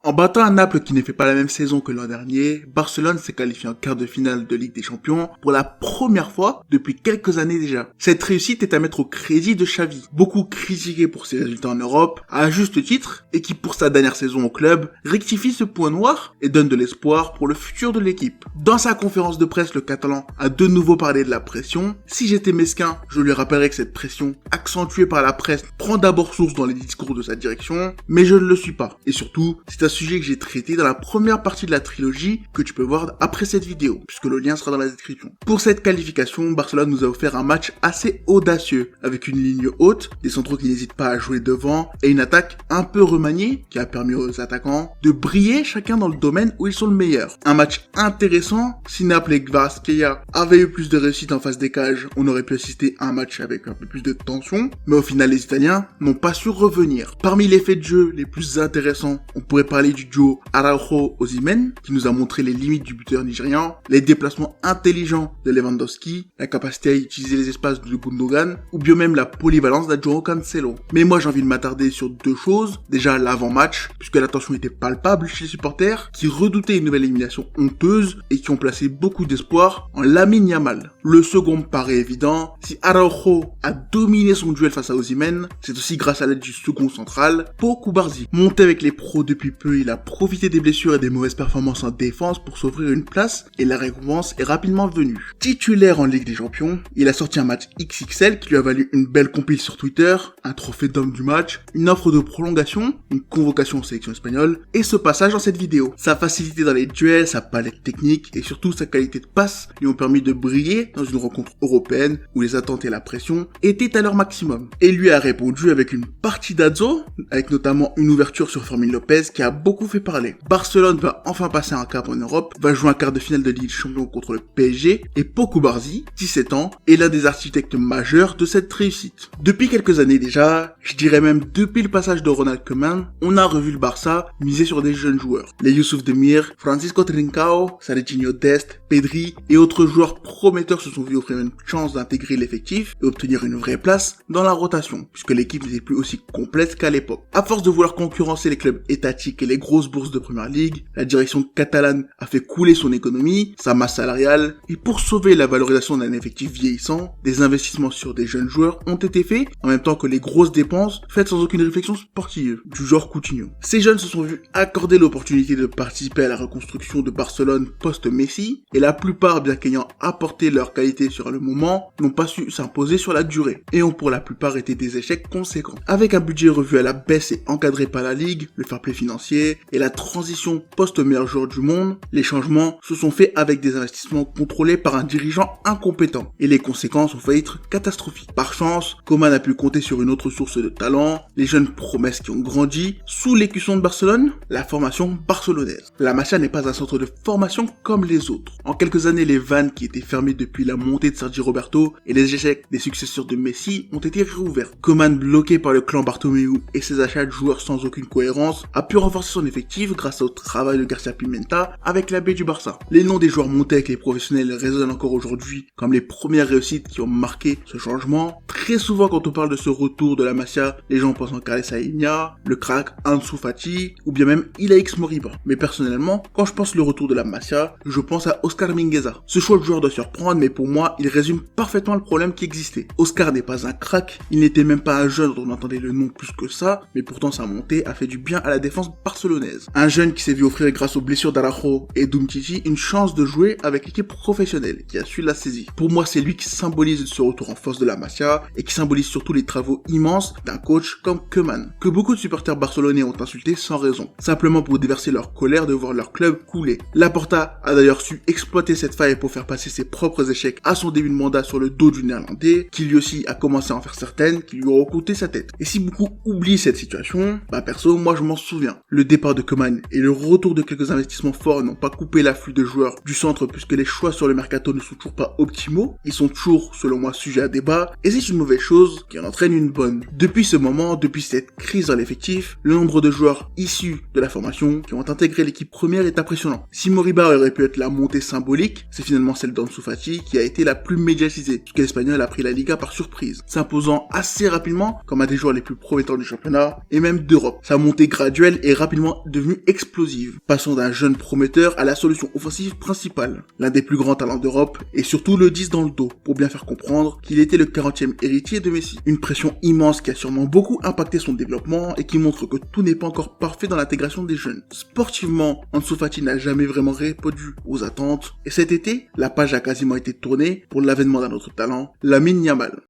En battant un Naples qui ne fait pas la même saison que l'an dernier, Barcelone s'est qualifié en quart de finale de Ligue des Champions pour la première fois depuis quelques années déjà. Cette réussite est à mettre au crédit de Xavi, beaucoup critiqué pour ses résultats en Europe, à juste titre, et qui pour sa dernière saison au club, rectifie ce point noir et donne de l'espoir pour le futur de l'équipe. Dans sa conférence de presse, le Catalan a de nouveau parlé de la pression. Si j'étais mesquin, je lui rappellerais que cette pression, accentuée par la presse, prend d'abord source dans les discours de sa direction, mais je ne le suis pas. Et surtout, c'est un sujet que j'ai traité dans la première partie de la trilogie que tu peux voir après cette vidéo, puisque le lien sera dans la description. Pour cette qualification, Barcelone nous a offert un match assez audacieux, avec une ligne haute, des centraux qui n'hésitent pas à jouer devant, et une attaque un peu remaniée, qui a permis aux attaquants de briller chacun dans le domaine où ils sont le meilleur. Un match intéressant. Si Naples et Kvaratskhelia avaient eu plus de réussite en face des cages, on aurait pu assister à un match avec un peu plus de tension, mais au final les Italiens n'ont pas su revenir. Parmi les faits de jeu les plus intéressants, on pourrait parler du duo Araujo-Osimhen, qui nous a montré les limites du buteur nigérian, les déplacements intelligents de Lewandowski, la capacité à utiliser les espaces de Gundogan, ou bien même la polyvalence d'Adjoao Cancelo. Mais moi j'ai envie de m'attarder sur deux choses. Déjà l'avant-match, puisque la tension était palpable chez les supporters, qui redoutaient une nouvelle élimination honteuse et qui ont placé beaucoup d'espoir en Lamine Yamal. Le second me paraît évident. Si Araujo a dominé son duel face à Osimhen, c'est aussi grâce à l'aide du second central, Pau Cubarsí. Monté avec les pros depuis peu, il a profité des blessures et des mauvaises performances en défense pour s'offrir une place et la récompense est rapidement venue. Titulaire en Ligue des Champions, il a sorti un match XXL qui lui a valu une belle compile sur Twitter, un trophée d'homme du match, une offre de prolongation, une convocation en sélection espagnole et ce passage dans cette vidéo. Sa facilité dans les duels, sa palette technique et surtout sa qualité de passe lui ont permis de briller dans une rencontre européenne où les attentes et la pression étaient à leur maximum. Et lui a répondu avec une partie d'Azzo, avec notamment une ouverture sur Fermin Lopez qui a beaucoup fait parler. Barcelone va enfin passer un cap en Europe, va jouer un quart de finale de Ligue des Champions contre le PSG et Pau Cubarsí, 17 ans, est l'un des architectes majeurs de cette réussite. Depuis quelques années déjà, je dirais même depuis le passage de Ronald Koeman, on a revu le Barça miser sur des jeunes joueurs. Les Youssouf Demir, Francisco Trincao, Serginho Dest, Pedri et autres joueurs prometteurs se sont vus offrir une chance d'intégrer l'effectif et obtenir une vraie place dans la rotation, puisque l'équipe n'était plus aussi complète qu'à l'époque. À force de vouloir concurrencer les clubs étatiques et les grosses bourses de Première Ligue, la direction catalane a fait couler son économie, sa masse salariale, et pour sauver la valorisation d'un effectif vieillissant, des investissements sur des jeunes joueurs ont été faits, en même temps que les grosses dépenses faites sans aucune réflexion sportive, du genre Coutinho. Ces jeunes se sont vus accorder l'opportunité de participer à la reconstruction de Barcelone post-Messi, et la plupart, bien qu'ayant apporté leur qualité sur le moment, n'ont pas su s'imposer sur la durée, et ont pour la plupart été des échecs conséquents. Avec un budget revu à la baisse et encadré par la Ligue, le fair play financier, et la transition post-meilleur joueur du monde, les changements se sont faits avec des investissements contrôlés par un dirigeant incompétent, et les conséquences ont failli être catastrophiques. Par chance, Koeman a pu compter sur une autre source de talent, les jeunes promesses qui ont grandi, sous l'écusson de Barcelone, la formation barcelonaise. La Masia n'est pas un centre de formation comme les autres. En quelques années, les vannes qui étaient fermées depuis la montée de Sergi Roberto et les échecs des successeurs de Messi ont été réouverts. Koeman, bloqué par le clan Bartomeu et ses achats de joueurs sans aucune cohérence, a pu renforcer son effectif grâce au travail de Garcia Pimenta avec la baie du Barça. Les noms des joueurs montés avec les professionnels résonnent encore aujourd'hui comme les premières réussites qui ont marqué ce changement. Très souvent quand on parle de ce retour de la Masia, les gens pensent en Carles Saïnia, le crack Ansu Fati ou bien même Ilaix Moriba. Mais personnellement, quand je pense le retour de la Masia, je pense à Oscar Mingueza. Ce choix de joueur doit surprendre, mais pour moi, il résume parfaitement le problème qui existait. Oscar n'est pas un crack, il n'était même pas un jeune dont on entendait le nom plus que ça, mais pourtant sa montée a fait du bien à la défense barcelonaise. Un jeune qui s'est vu offrir grâce aux blessures d'Araujo et d'Umtiti une chance de jouer avec l'équipe professionnelle, qui a su la saisir. Pour moi, c'est lui qui symbolise ce retour en force de la Masia, et qui symbolise surtout les travaux immenses d'un coach comme Koeman, que beaucoup de supporters barcelonais ont insulté sans raison, simplement pour déverser leur colère de voir leur club couler. Laporta a d'ailleurs su exploiter cette faille pour faire passer ses propres échecs à son début de mandat sur le dos du Néerlandais, qui lui aussi a commencé à en faire certaines, qui lui ont coûté sa tête. Et si beaucoup oublient cette situation, perso, moi je m'en souviens. Le départ de Koeman et le retour de quelques investissements forts n'ont pas coupé l'afflux de joueurs du centre puisque les choix sur le mercato ne sont toujours pas optimaux, ils sont toujours, selon moi, sujets à débat, et c'est une mauvaise chose qui en entraîne une bonne. Depuis ce moment, depuis cette crise dans l'effectif, le nombre de joueurs issus de la formation qui ont intégré l'équipe première est impressionnant. Si Moriba aurait pu être la montée symbolique, c'est finalement celle d'Ansu Fati qui a été la plus médiatisée, puisque l'Espagnol a pris la Liga par surprise, s'imposant assez rapidement comme un des joueurs les plus prometteurs du championnat et même d'Europe. Sa montée graduelle est rapidement devenue explosive, passant d'un jeune prometteur à la solution offensive principale, l'un des plus grands talents d'Europe et surtout le 10 dans le dos, pour bien faire comprendre qu'il était le 40e héritier de Messi. Une pression immense qui a sûrement beaucoup impacté son développement et qui montre que tout n'est pas encore parfait dans l'intégration des jeunes. Sportivement, Ansu Fati n'a jamais vraiment répondu aux attentes et cet été, la page a quasiment été tournée pour l'avènement d'un autre talent, Lamine Yamal.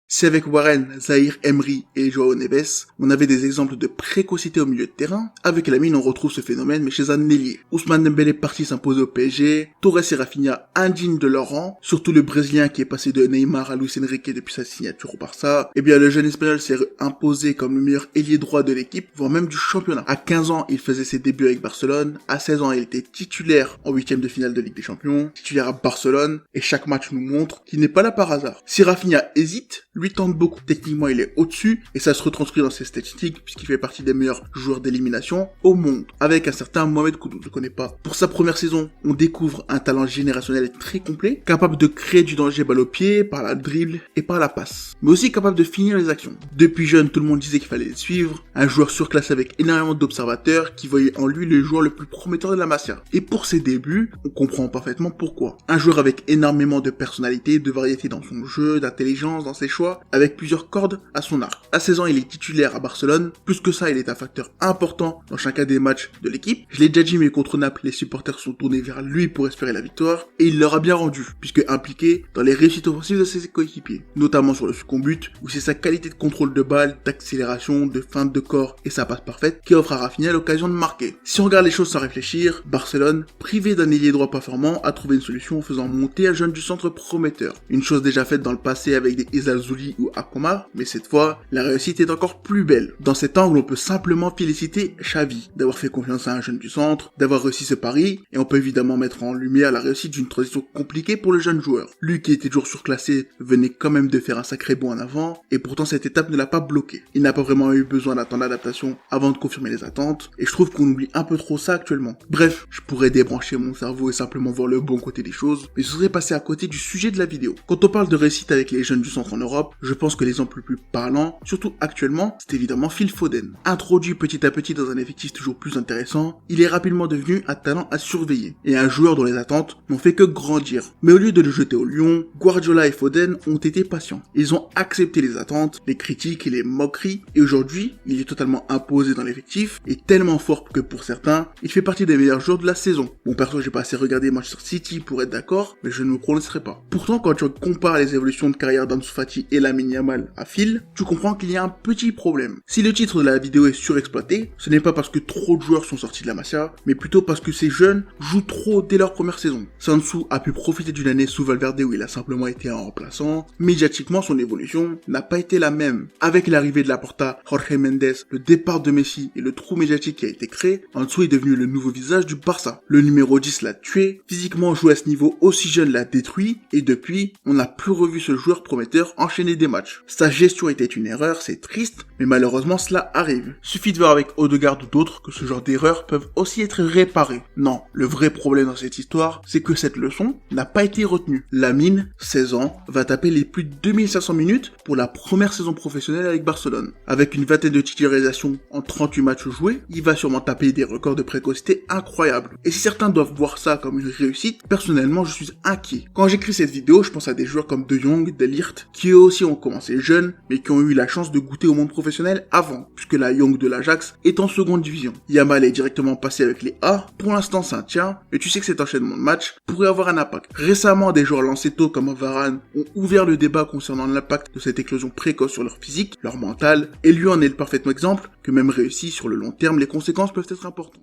Si avec Warren, Zahir Emery et Joao Neves, on avait des exemples de précocité au milieu de terrain, avec Lamine on retrouve ce phénomène mais chez un ailier. Ousmane Dembélé parti s'imposer au PSG, Torres et Rafinha indignes de leur rang, surtout le Brésilien qui est passé de Neymar à Luis Enrique depuis sa signature au Barça, et bien le jeune Espagnol s'est imposé comme le meilleur ailier droit de l'équipe, voire même du championnat. À 15 ans, il faisait ses débuts avec Barcelone, à 16 ans, il était titulaire en 8e de finale de Ligue des Champions, titulaire à Barcelone, et chaque match nous montre qu'il n'est pas là par hasard. Si Rafinha hésite, lui tente beaucoup. Techniquement, il est au-dessus et ça se retranscrit dans ses statistiques puisqu'il fait partie des meilleurs joueurs d'élimination au monde. Avec un certain Mohamed Kudus, je le connais pas. Pour sa première saison, on découvre un talent générationnel très complet, capable de créer du danger balle au pied, par la dribble et par la passe. Mais aussi capable de finir les actions. Depuis jeune, tout le monde disait qu'il fallait le suivre. Un joueur surclassé avec énormément d'observateurs qui voyaient en lui le joueur le plus prometteur de la Masia. Et pour ses débuts, on comprend parfaitement pourquoi. Un joueur avec énormément de personnalité, de variété dans son jeu, d'intelligence dans ses choix, avec plusieurs cordes à son arc. À 16 ans, il est titulaire à Barcelone. Plus que ça, il est un facteur important dans chacun des matchs de l'équipe. Je l'ai déjà dit, mais contre Naples, les supporters sont tournés vers lui pour espérer la victoire. Et il leur a bien rendu, puisque impliqué dans les réussites offensives de ses coéquipiers. Notamment sur le second but, où c'est sa qualité de contrôle de balle, d'accélération, de feinte de corps et sa passe parfaite qui offre à Rafinha l'occasion de marquer. Si on regarde les choses sans réfléchir, Barcelone, privé d'un ailier droit performant, a trouvé une solution en faisant monter un jeune du centre prometteur. Une chose déjà faite dans le passé avec des Izalzouli ou Akoma, mais cette fois, la réussite est encore plus belle. Dans cet angle, on peut simplement féliciter Xavi d'avoir fait confiance à un jeune du centre, d'avoir réussi ce pari, et on peut évidemment mettre en lumière la réussite d'une transition compliquée pour le jeune joueur. Lui qui était toujours surclassé venait quand même de faire un sacré bond en avant, et pourtant cette étape ne l'a pas bloqué. Il n'a pas vraiment eu besoin d'attendre l'adaptation avant de confirmer les attentes, et je trouve qu'on oublie un peu trop ça actuellement. Bref, je pourrais débrancher mon cerveau et simplement voir le bon côté des choses, mais ce serait passer à côté du sujet de la vidéo. Quand on parle de réussite avec les jeunes du centre en Europe, je pense que l'exemple le plus parlant, surtout actuellement, c'est évidemment Phil Foden. Introduit petit à petit dans un effectif toujours plus intéressant, il est rapidement devenu un talent à surveiller, et un joueur dont les attentes n'ont fait que grandir. Mais au lieu de le jeter au lion, Guardiola et Foden ont été patients. Ils ont accepté les attentes, les critiques et les moqueries, et aujourd'hui, il est totalement imposé dans l'effectif, et tellement fort que pour certains, il fait partie des meilleurs joueurs de la saison. Bon, perso, j'ai pas assez regardé Manchester City pour être d'accord, mais je ne me prononcerai pas. Pourtant, quand tu compares les évolutions de carrière d'Ansu Fati et Lamine Yamal à Phil, tu comprends qu'il y a un petit problème. Si le titre de la vidéo est surexploité, ce n'est pas parce que trop de joueurs sont sortis de la Masia, mais plutôt parce que ces jeunes jouent trop dès leur première saison. Ansu a pu profiter d'une année sous Valverde où il a simplement été un remplaçant. Médiatiquement, son évolution n'a pas été la même. Avec l'arrivée de Laporta, Jorge Mendes, le départ de Messi et le trou médiatique qui a été créé, Ansu est devenu le nouveau visage du Barça. Le numéro 10 l'a tué, physiquement jouer à ce niveau aussi jeune l'a détruit, et depuis, on n'a plus revu ce joueur prometteur enchaîner des matchs. Sa gestion était une erreur, c'est triste, mais malheureusement cela arrive. Suffit de voir avec Odegaard ou d'autres que ce genre d'erreurs peuvent aussi être réparées. Non, le vrai problème dans cette histoire, c'est que cette leçon n'a pas été retenue. Lamine, 16 ans, va taper les plus de 2500 minutes pour la première saison professionnelle avec Barcelone. Avec une vingtaine de titularisations en 38 matchs joués, il va sûrement taper des records de précocité incroyables. Et si certains doivent voir ça comme une réussite, personnellement je suis inquiet. Quand j'écris cette vidéo, je pense à des joueurs comme De Jong, De Ligt, qui eux aussi ont commencé jeunes, mais qui ont eu la chance de goûter au monde professionnel avant, puisque la Young de l'Ajax est en seconde division. Yamal est directement passé avec les A, pour l'instant ça tient, mais tu sais que cet enchaînement de matchs pourrait avoir un impact. Récemment, des joueurs lancés tôt comme Varane ont ouvert le débat concernant l'impact de cette éclosion précoce sur leur physique, leur mental, et lui en est le parfait exemple que même réussi sur le long terme, les conséquences peuvent être importantes.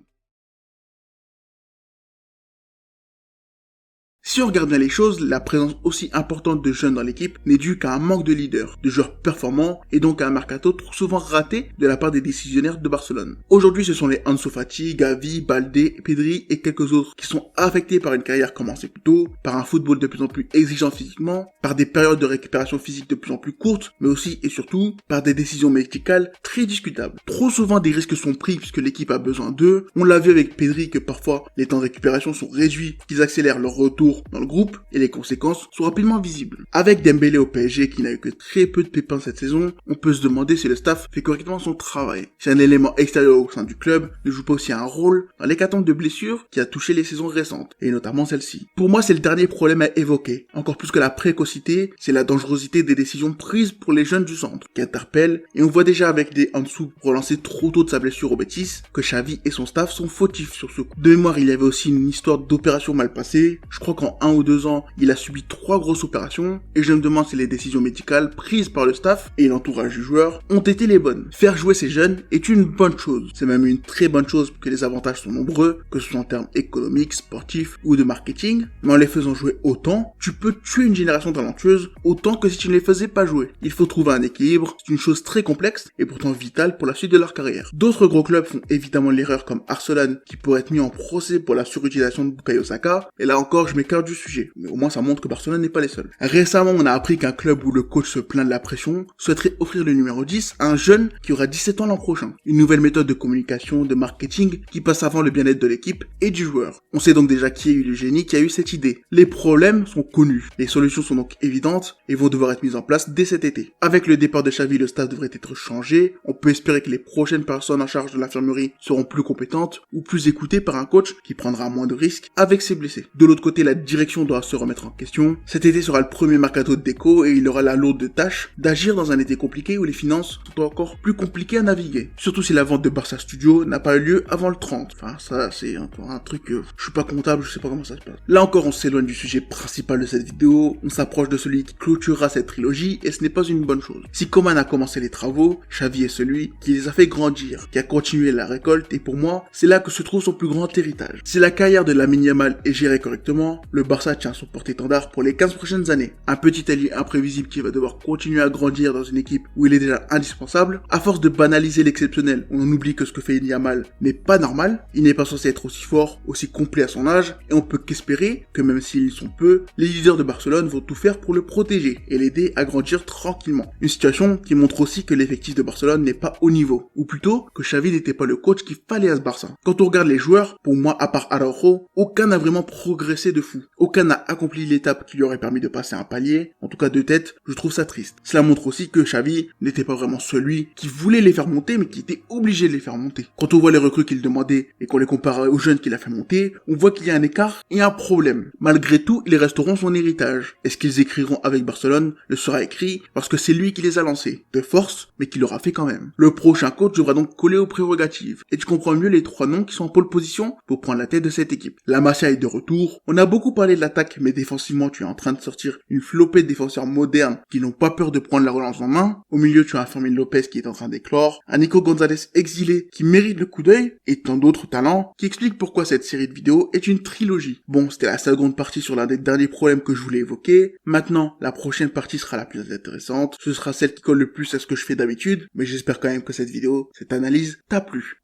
Si on regarde bien les choses, la présence aussi importante de jeunes dans l'équipe n'est due qu'à un manque de leaders, de joueurs performants et donc à un mercato trop souvent raté de la part des décisionnaires de Barcelone. Aujourd'hui, ce sont les Ansu Fati, Gavi, Baldé, Pedri et quelques autres qui sont affectés par une carrière commencée plus tôt, par un football de plus en plus exigeant physiquement, par des périodes de récupération physique de plus en plus courtes, mais aussi et surtout par des décisions médicales très discutables. Trop souvent des risques sont pris puisque l'équipe a besoin d'eux. On l'a vu avec Pedri que parfois les temps de récupération sont réduits, qu'ils accélèrent leur retour dans le groupe et les conséquences sont rapidement visibles. Avec Dembélé au PSG qui n'a eu que très peu de pépins cette saison, on peut se demander si le staff fait correctement son travail. Si un élément extérieur au sein du club ne joue pas aussi un rôle dans l'hécatombe de blessures qui a touché les saisons récentes, et notamment celle-ci. Pour moi, c'est le dernier problème à évoquer. Encore plus que la précocité, c'est la dangerosité des décisions prises pour les jeunes du centre, qui interpellent, et on voit déjà avec des Ansu relancer trop tôt de sa blessure au Betis, que Xavi et son staff sont fautifs sur ce coup. De mémoire, il y avait aussi une histoire d'opération mal passée. Je crois qu'en 1 ou 2 ans, il a subi 3 grosses opérations, et je me demande si les décisions médicales prises par le staff et l'entourage du joueur ont été les bonnes. Faire jouer ces jeunes est une bonne chose. C'est même une très bonne chose que les avantages sont nombreux, que ce soit en termes économiques, sportifs ou de marketing, mais en les faisant jouer autant, tu peux tuer une génération talentueuse autant que si tu ne les faisais pas jouer. Il faut trouver un équilibre, c'est une chose très complexe et pourtant vitale pour la suite de leur carrière. D'autres gros clubs font évidemment l'erreur comme Arsenal qui pourrait être mis en procès pour la surutilisation de Bukayo Saka, et là encore je m'écarte du sujet, mais au moins ça montre que Barcelone n'est pas les seuls. Récemment on a appris qu'un club où le coach se plaint de la pression souhaiterait offrir le numéro 10 à un jeune qui aura 17 ans l'an prochain. Une nouvelle méthode de communication, de marketing qui passe avant le bien-être de l'équipe et du joueur. On sait donc déjà qui a eu le génie, qui a eu cette idée. Les problèmes sont connus, les solutions sont donc évidentes et vont devoir être mises en place dès cet été. Avec le départ de Xavi, le staff devrait être changé, on peut espérer que les prochaines personnes en charge de l'infirmerie seront plus compétentes ou plus écoutées par un coach qui prendra moins de risques avec ses blessés. De l'autre côté, la direction doit se remettre en question. Cet été sera le premier mercato de déco et il aura la lourde tâche d'agir dans un été compliqué où les finances sont encore plus compliquées à naviguer. Surtout si la vente de Barça Studio n'a pas eu lieu avant le 30. Enfin, ça, c'est un truc, je suis pas comptable, je sais pas comment ça se passe. Là encore, on s'éloigne du sujet principal de cette vidéo, on s'approche de celui qui clôturera cette trilogie et ce n'est pas une bonne chose. Si Koeman a commencé les travaux, Xavi est celui qui les a fait grandir, qui a continué la récolte et pour moi, c'est là que se trouve son plus grand héritage. Si la carrière de Lamine Yamal est gérée correctement, le Barça tient son porte-étendard pour les 15 prochaines années. Un petit allié imprévisible qui va devoir continuer à grandir dans une équipe où il est déjà indispensable. À force de banaliser l'exceptionnel, on oublie que ce que fait Yamal n'est pas normal, il n'est pas censé être aussi fort, aussi complet à son âge, et on peut qu'espérer que même s'ils sont peu, les leaders de Barcelone vont tout faire pour le protéger et l'aider à grandir tranquillement. Une situation qui montre aussi que l'effectif de Barcelone n'est pas au niveau, ou plutôt que Xavi n'était pas le coach qu'il fallait à ce Barça. Quand on regarde les joueurs, pour moi, à part Araujo, aucun n'a vraiment progressé de fou. Aucun n'a accompli l'étape qui lui aurait permis de passer un palier, en tout cas de tête, je trouve ça triste. Cela montre aussi que Xavi n'était pas vraiment celui qui voulait les faire monter, mais qui était obligé de les faire monter. Quand on voit les recrues qu'il demandait et qu'on les compare aux jeunes qu'il a fait monter, on voit qu'il y a un écart et un problème. Malgré tout, ils resteront son héritage. Et ce qu'ils écriront avec Barcelone le sera écrit parce que c'est lui qui les a lancés. De force, mais qui l'aura fait quand même. Le prochain coach devra donc coller aux prérogatives. Et tu comprends mieux les 3 noms qui sont en pole position pour prendre la tête de cette équipe. La Masia est de retour. On a beaucoup parlé de l'attaque, mais défensivement, tu es en train de sortir une flopée de défenseurs modernes qui n'ont pas peur de prendre la relance en main. Au milieu, tu as un Fermin Lopez qui est en train d'éclore, un Nico Gonzalez exilé qui mérite le coup d'œil, et tant d'autres talents qui expliquent pourquoi cette série de vidéos est une trilogie. Bon, c'était la seconde partie sur l'un des derniers problèmes que je voulais évoquer. Maintenant, la prochaine partie sera la plus intéressante. Ce sera celle qui colle le plus à ce que je fais d'habitude, mais j'espère quand même que cette vidéo, cette analyse, t'a plu.